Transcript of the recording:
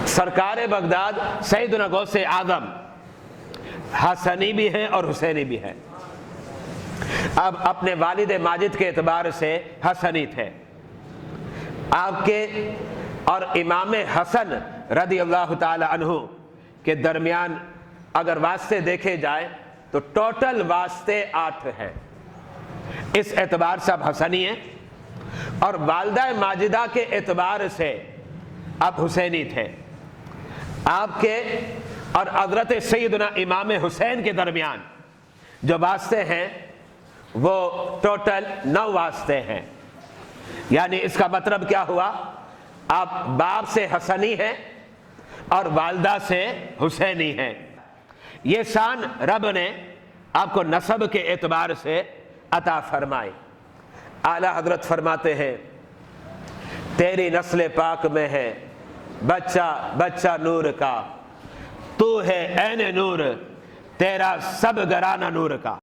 سرکار بغداد سیدنا غوث اعظم حسنی بھی ہیں اور حسینی بھی ہیں۔ اب اپنے والد ماجد کے اعتبار سے حسنی تھے آپ کے، اور امام حسن رضی اللہ تعالی عنہ کے درمیان اگر واسطے دیکھے جائیں تو ٹوٹل واسطے 8 ہیں، اس اعتبار سے اب حسنی ہیں، اور والدہ ماجدہ کے اعتبار سے اب حسینی تھے۔ آپ کے اور حضرت سیدنا امام حسین کے درمیان جو واسطے ہیں وہ ٹوٹل 9 واسطے ہیں، یعنی اس کا مطلب کیا ہوا؟ آپ باپ سے حسنی ہیں اور والدہ سے حسینی ہیں۔ یہ شان رب نے آپ کو نسب کے اعتبار سے عطا فرمائی۔ اعلی حضرت فرماتے ہیں تیری نسل پاک میں ہے بچہ بچہ نور کا، تو ہے عین نور تیرا سب گرانہ نور کا۔